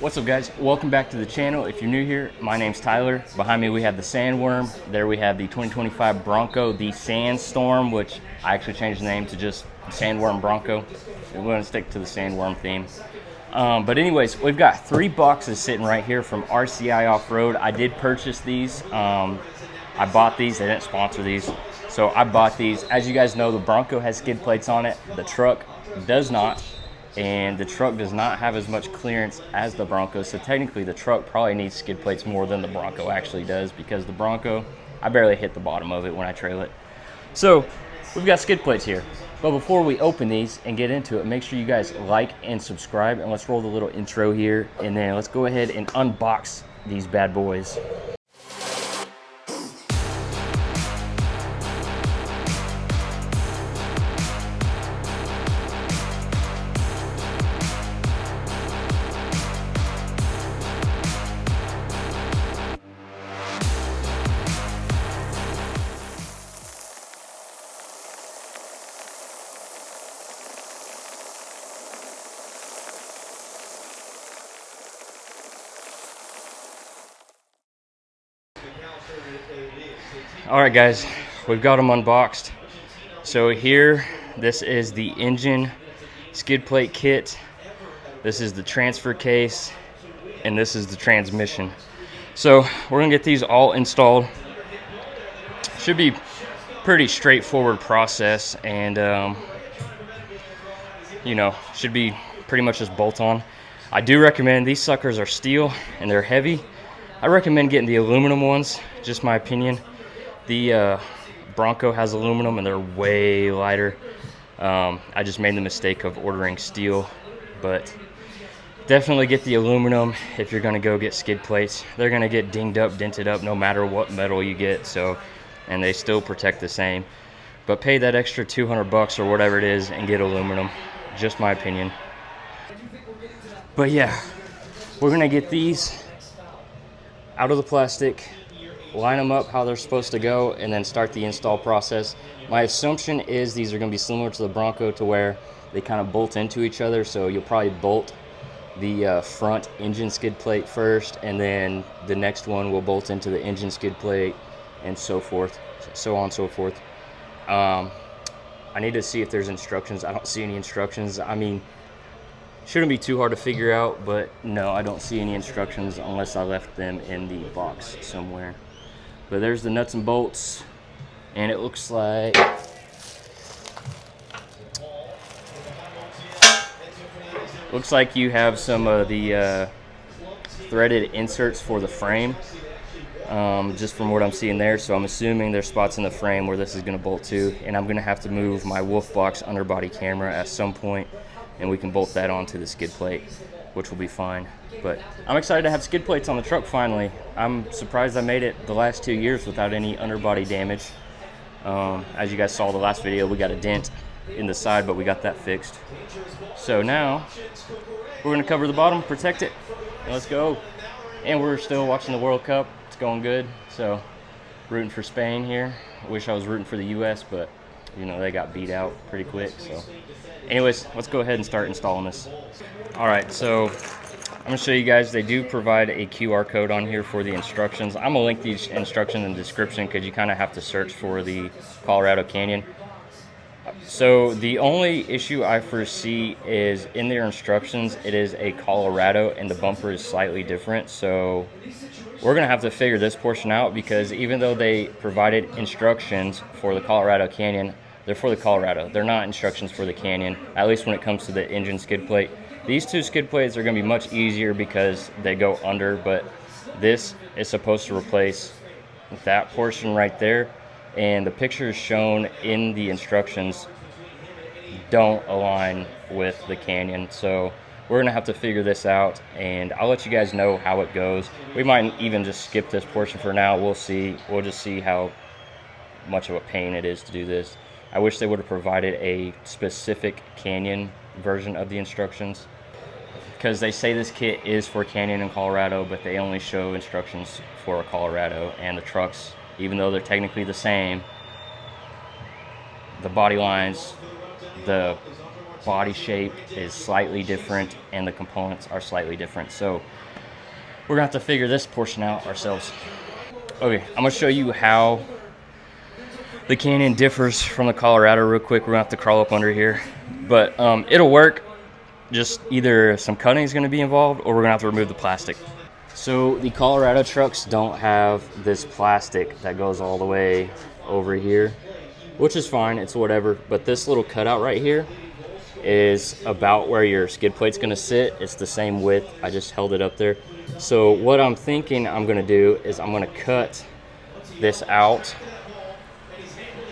What's up, guys? Welcome back to the channel. If you're new here, my name's Tyler. Behind me we have the Sandworm. There we have the 2025 Bronco, the Sandstorm, which I actually changed the name to just Sandworm Bronco. We're going to stick to the Sandworm theme. But anyways, we've got 3 boxes sitting right here from RCI Off Road. I did purchase these. I bought these. They didn't sponsor these, so I bought these. As you guys know, the Bronco has skid plates on it. The truck does not. And the truck does not have as much clearance as the Bronco, so technically the truck probably needs skid plates more than the Bronco actually does, because the Bronco, I barely hit the bottom of it when I trail it. So we've got skid plates here, but before we open these and get into it, make sure you guys like and subscribe, and let's roll the little intro here, and then let's go ahead and unbox these bad boys. Alright guys, we've got them unboxed. So here, this is the engine skid plate kit, this is the transfer case, and this is the transmission. So we're gonna get these all installed. Should be pretty straightforward process, and you know, should be pretty much just bolt on. I do recommend, these suckers are steel and they're heavy. I recommend getting the aluminum ones, just my opinion. The Bronco has aluminum and they're way lighter. I just made the mistake of ordering steel, but definitely get the aluminum if you're gonna go get skid plates. They're gonna get dinged up, dented up, no matter what metal you get, so, and they still protect the same. But pay that extra 200 bucks or whatever it is and get aluminum, just my opinion. But yeah, we're gonna get these out of the plastic, line them up how they're supposed to go, and then start the install process. My assumption is these are going to be similar to the Bronco, to where they kind of bolt into each other, so you'll probably bolt the front engine skid plate first, and then the next one will bolt into the engine skid plate, and so forth, so on and so forth. I need to see if there's instructions. I don't see any instructions. I mean, shouldn't be too hard to figure out, but no, I don't see any instructions unless I left them in the box somewhere. But there's the nuts and bolts, and it looks like you have some of the threaded inserts for the frame, just from what I'm seeing there. So I'm assuming there's spots in the frame where this is going to bolt to, and I'm going to have to move my Wolf Box underbody camera at some point, and we can bolt that onto the skid plate, which will be fine. But I'm excited to have skid plates on the truck finally. I'm surprised I made it the last 2 years without any underbody damage. As you guys saw the last video, we got a dent in the side, but we got that fixed. So now we're gonna cover the bottom, protect it, and let's go. And we're still watching the World Cup. It's going good, so rooting for Spain here. I wish I was rooting for the US, but you know, they got beat out pretty quick. So anyways, let's go ahead and start installing this. All right, so I'm gonna show you guys, they do provide a QR code on here for the instructions. I'm gonna link these instructions in the description, because you kind of have to search for the Colorado Canyon. So the only issue I foresee is in their instructions, it is a Colorado and the bumper is slightly different. So we're gonna have to figure this portion out, because even though they provided instructions for the Colorado Canyon, they're for the Colorado. They're not instructions for the Canyon, at least when it comes to the engine skid plate. These 2 skid plates are going to be much easier because they go under, but this is supposed to replace that portion right there, and the pictures shown in the instructions don't align with the Canyon. So we're going to have to figure this out, and I'll let you guys know how it goes. We might even just skip this portion for now. We'll see. We'll just see how much of a pain it is to do this. I wish they would have provided a specific Canyon version of the instructions, because they say this kit is for Canyon and Colorado, but they only show instructions for a Colorado, and the trucks, even though they're technically the same, the body lines, the body shape is slightly different and the components are slightly different. So we're gonna have to figure this portion out ourselves. Okay, I'm gonna show you how the Canyon differs from the Colorado real quick. We're gonna have to crawl up under here, but it'll work. Just either some cutting is gonna be involved or we're gonna have to remove the plastic. So the Colorado trucks don't have this plastic that goes all the way over here, which is fine, it's whatever. But this little cutout right here is about where your skid plate's gonna sit. It's the same width, I just held it up there. So what I'm thinking I'm gonna do is I'm gonna cut this out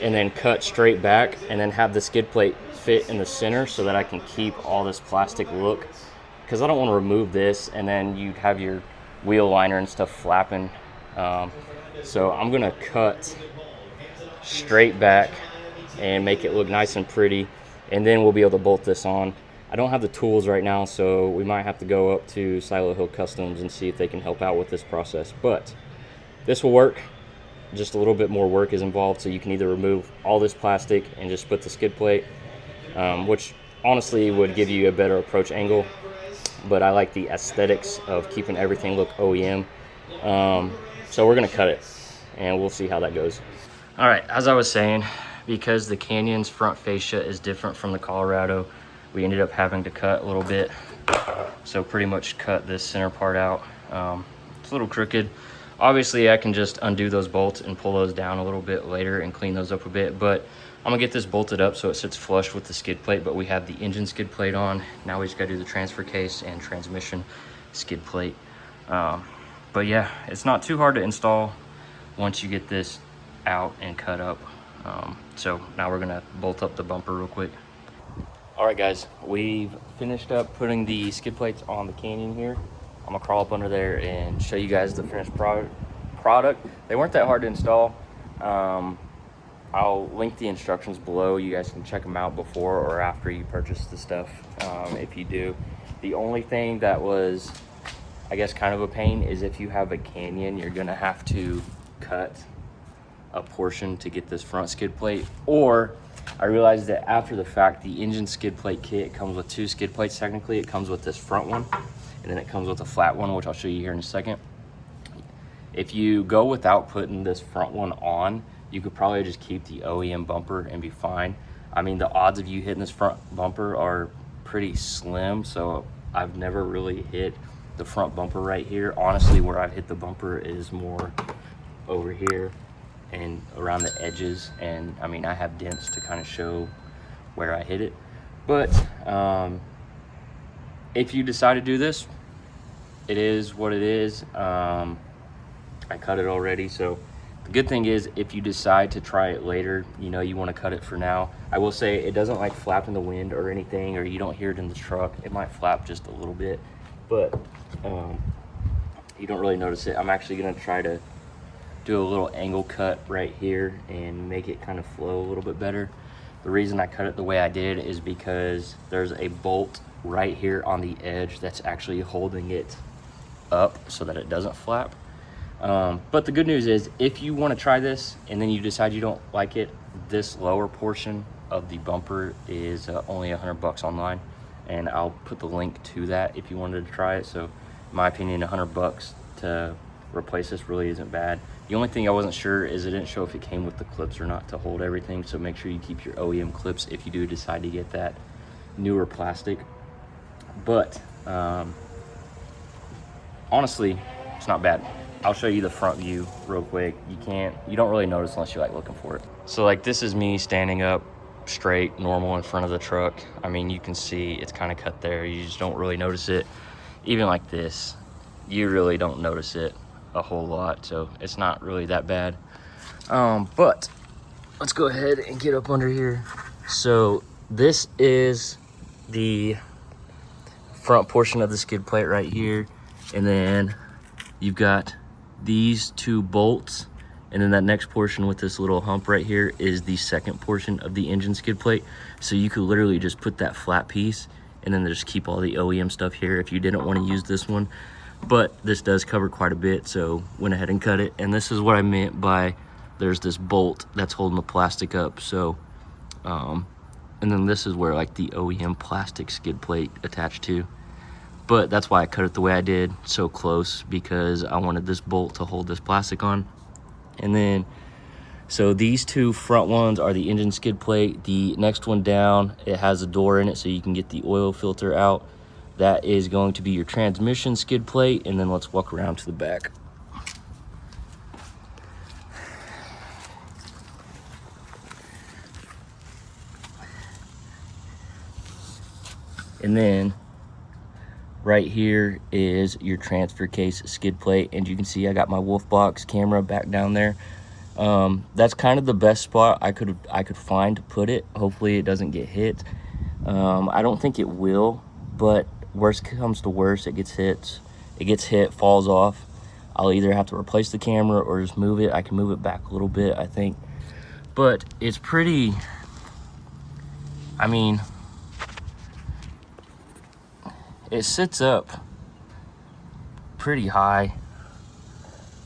and then cut straight back and then have the skid plate fit in the center so that I can keep all this plastic look, because I don't want to remove this and then you'd have your wheel liner and stuff flapping. So I'm gonna cut straight back and make it look nice and pretty, and then we'll be able to bolt this on. I don't have the tools right now, so we might have to go up to Silo Hill Customs and see if they can help out with this process, but this will work. Just a little bit more work is involved, so you can either remove all this plastic and just put the skid plate, which honestly would give you a better approach angle, but I like the aesthetics of keeping everything look OEM. So we're gonna cut it and we'll see how that goes. All right, as I was saying, because the Canyon's front fascia is different from the Colorado, we ended up having to cut a little bit. So pretty much cut this center part out. It's a little crooked. Obviously I can just undo those bolts and pull those down a little bit later and clean those up a bit, but I'm gonna get this bolted up so it sits flush with the skid plate. But we have the engine skid plate on. Now we just gotta do the transfer case and transmission skid plate. But yeah, it's not too hard to install once you get this out and cut up. So now we're gonna bolt up the bumper real quick. All right guys, we've finished up putting the skid plates on the Canyon here. I'm gonna crawl up under there and show you guys the finished product. They weren't that hard to install. I'll link the instructions below. You guys can check them out before or after you purchase the stuff, if you do. The only thing that was, I guess, kind of a pain is if you have a Canyon, you're gonna have to cut a portion to get this front skid plate. Or I realized that after the fact, the engine skid plate kit comes with 2 skid plates. Technically it comes with this front one and then it comes with a flat one, which I'll show you here in a second. If you go without putting this front one on, you could probably just keep the OEM bumper and be fine. I mean, the odds of you hitting this front bumper are pretty slim, so I've never really hit the front bumper right here. Honestly, where I've hit the bumper is more over here and around the edges, and I mean, I have dents to kind of show where I hit it. But if you decide to do this, it is what it is. I cut it already, so the good thing is if you decide to try it later, you know, you want to cut it for now. I will say it doesn't like flap in the wind or anything, or you don't hear it in the truck. It might flap just a little bit, but you don't really notice it. I'm actually going to try to do a little angle cut right here and make it kind of flow a little bit better. The reason I cut it the way I did is because there's a bolt right here on the edge that's actually holding it up so that it doesn't flap. But the good news is if you want to try this and then you decide you don't like it, this lower portion of the bumper is only $100 online, and I'll put the link to that if you wanted to try it. So in my opinion, $100 to replace this really isn't bad. The only thing I wasn't sure is it didn't show if it came with the clips or not to hold everything, so make sure you keep your OEM clips if you do decide to get that newer plastic. But honestly, it's not bad. I'll show you the front view real quick. You don't really notice unless you're like looking for it. So like this is me standing up straight, normal in front of the truck. I mean, you can see it's kind of cut there. You just don't really notice it. Even like this, you really don't notice it a whole lot. So it's not really that bad. But let's go ahead and get up under here. So this is the front portion of the skid plate right here. And then you've got these 2 bolts, and then that next portion with this little hump right here is the second portion of the engine skid plate. So you could literally just put that flat piece and then just keep all the OEM stuff here if you didn't want to use this one. But this does cover quite a bit, so went ahead and cut it. And this is what I meant by there's this bolt that's holding the plastic up. So And then this is where like the OEM plastic skid plate attached to. But that's why I cut it the way I did, so close, because I wanted this bolt to hold this plastic on. And then, so these two front ones are the engine skid plate. The next one down, it has a door in it so you can get the oil filter out. That is going to be your transmission skid plate. And then let's walk around to the back. And then right here is your transfer case skid plate, and you can see I got my Wolf Box camera back down there. That's kind of the best spot I could find to put it. Hopefully it doesn't get hit. I don't think it will, but worst comes to worst, it gets hit, falls off. I'll either have to replace the camera or just move it. I can move it back a little bit, I think, but it's pretty, I mean, it sits up pretty high,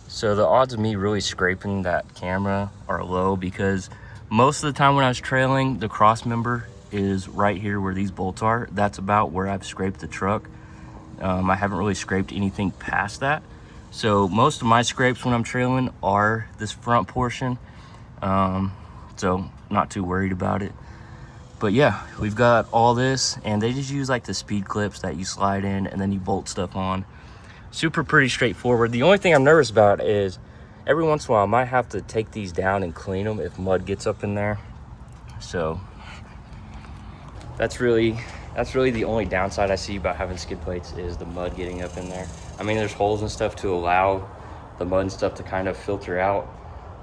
so the odds of me really scraping that camera are low, because most of the time when I was trailing, the cross member is right here where these bolts are. That's about where I've scraped the truck. I haven't really scraped anything past that, so most of my scrapes when I'm trailing are this front portion, so not too worried about it. But yeah, we've got all this, and they just use like the speed clips that you slide in and then you bolt stuff on. Super pretty straightforward. The only thing I'm nervous about is every once in a while I might have to take these down and clean them if mud gets up in there. So that's really the only downside I see about having skid plates, is the mud getting up in there. I mean, there's holes and stuff to allow the mud and stuff to kind of filter out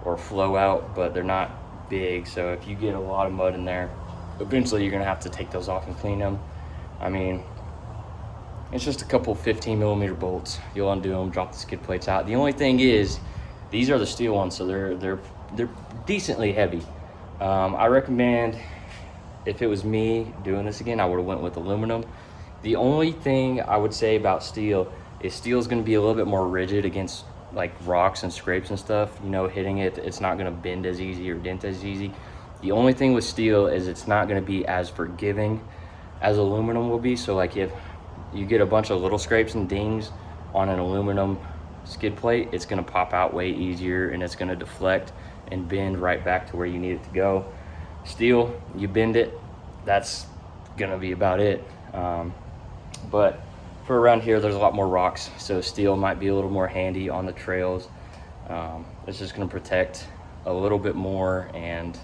or flow out, but they're not big. So if you get a lot of mud in there, eventually you're gonna have to take those off and clean them. I mean, it's just a couple 15mm bolts. You'll undo them, drop the skid plates out. The only thing is, these are the steel ones, so they're decently heavy. I recommend, if it was me doing this again, I would have went with aluminum. The only thing I would say about steel is steel is gonna be a little bit more rigid against like rocks and scrapes and stuff. You know, hitting it, it's not gonna bend as easy or dent as easy. The only thing with steel is it's not going to be as forgiving as aluminum will be. So like if you get a bunch of little scrapes and dings on an aluminum skid plate, it's going to pop out way easier, and it's going to deflect and bend right back to where you need it to go. Steel, you bend it, that's going to be about it. But for around here, there's a lot more rocks, so steel might be a little more handy on the trails. It's just going to protect a little bit more, and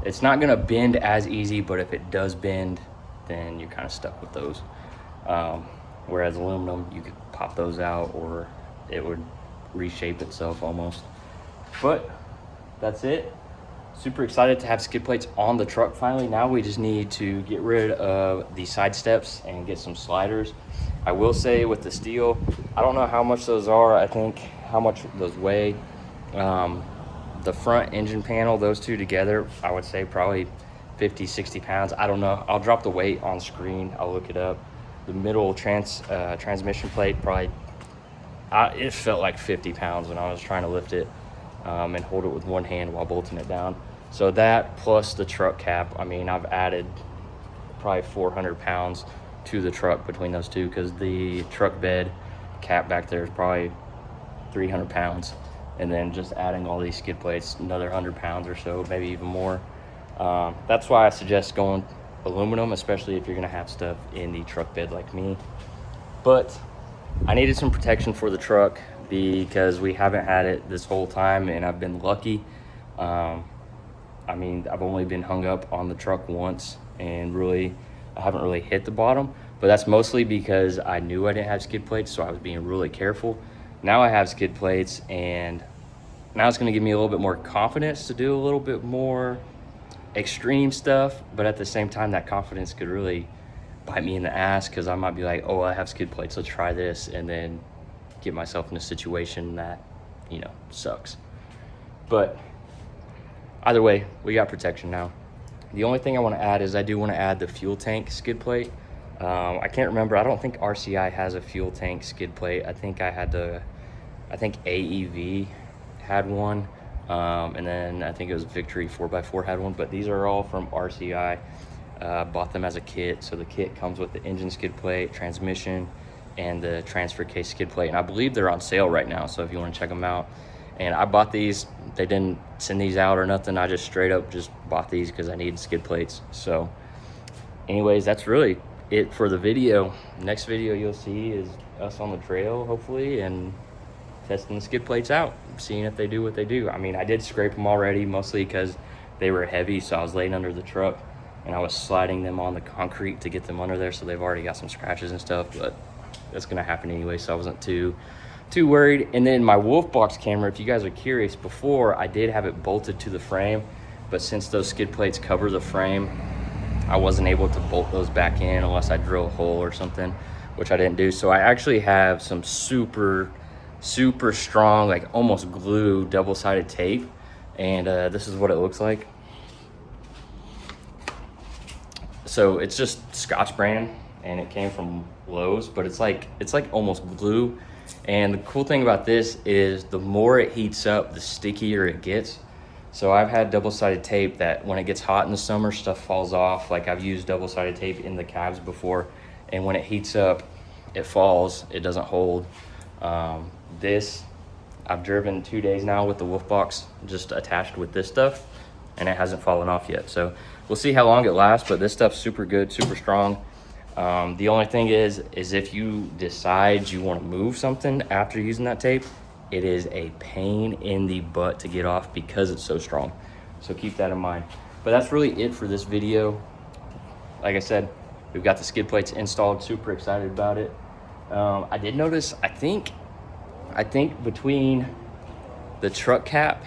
it's not gonna bend as easy, but if it does bend, then you're kind of stuck with those. Whereas aluminum, you could pop those out, or it would reshape itself almost. But that's it. Super excited to have skid plates on the truck finally. Now we just need to get rid of the side steps and get some sliders. I will say with the steel, I don't know how much those are. I think how much those weigh. The front engine panel, those two together, I would say probably 50, 60 pounds. I don't know. I'll drop the weight on screen. I'll look it up. The middle transmission plate, probably, it felt like 50 pounds when I was trying to lift it and hold it with one hand while bolting it down. So that plus the truck cap, I mean, I've added probably 400 pounds to the truck between those two, because the truck bed cap back there is probably 300 pounds. And then just adding all these skid plates, another 100 pounds or so, maybe even more. That's why I suggest going aluminum, especially if you're gonna have stuff in the truck bed like me. But I needed some protection for the truck because we haven't had it this whole time, and I've been lucky. I mean, I've only been hung up on the truck once, and really, I haven't really hit the bottom, but that's mostly because I knew I didn't have skid plates, so I was being really careful. Now I have skid plates, and now it's going to give me a little bit more confidence to do a little bit more extreme stuff, but at the same time, that confidence could really bite me in the ass, because I might be like, oh, I have skid plates, let's try this, and then get myself in a situation that, you know, sucks. But either way, we got protection now. The only thing I want to add is I do want to add the fuel tank skid plate. I can't remember. I don't think RCI has a fuel tank skid plate. I think AEV had one, and then I think it was Victory 4x4 had one, but these are all from RCI. Bought them as a kit. So the kit comes with the engine skid plate, transmission, and the transfer case skid plate. And I believe they're on sale right now, so if you want to check them out. And I bought these. They didn't send these out or nothing. I just straight up just bought these because I needed skid plates. So anyways, that's really it for the video. Next video you'll see is us on the trail, hopefully, and testing the skid plates out, seeing if they do what they do. I mean, I did scrape them already, mostly because they were heavy, so I was laying under the truck and I was sliding them on the concrete to get them under there, so they've already got some scratches and stuff, but that's gonna happen anyway, so I wasn't too worried. And then my wolf box camera, if you guys are curious, before I did have it bolted to the frame, but since those skid plates cover the frame, I wasn't able to bolt those back in unless I drill a hole or something, which I didn't do. So I actually have some super strong, like almost glue, double-sided tape, and this is what it looks like. So it's just Scotch brand, and it came from Lowe's, but it's like almost glue. And the cool thing about this is the more it heats up, the stickier it gets. So I've had double-sided tape that when it gets hot in the summer, stuff falls off. Like I've used double-sided tape in the cabs before, and when it heats up, it falls, it doesn't hold. This, I've driven 2 days now with the wolf box just attached with this stuff, and it hasn't fallen off yet. So we'll see how long it lasts, but this stuff's super good, super strong. The only thing is if you decide you want to move something after using that tape, it is a pain in the butt to get off because it's so strong. So keep that in mind. But that's really it for this video. Like I said, we've got the skid plates installed, super excited about it. I did notice, I think between the truck cap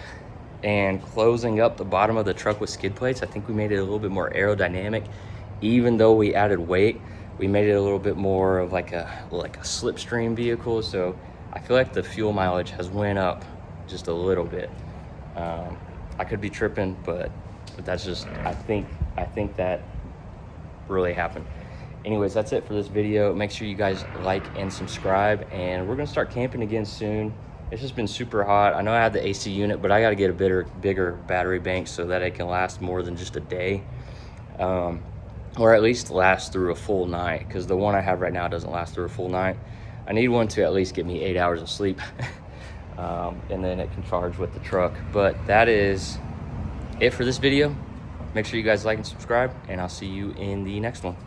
and closing up the bottom of the truck with skid plates, I think we made it a little bit more aerodynamic. Even though we added weight, we made it a little bit more of like a slipstream vehicle. So I feel like the fuel mileage has went up just a little bit. I could be tripping, but that's just, I think that really happened. Anyways, that's it for this video. Make sure you guys like and subscribe, and we're gonna start camping again soon. It's just been super hot. I know I have the AC unit, but I gotta get a bigger battery bank so that it can last more than just a day. Or at least last through a full night, because the one I have right now doesn't last through a full night. I need one to at least get me 8 hours of sleep, and then it can charge with the truck. But that is it for this video. Make sure you guys like and subscribe, and I'll see you in the next one.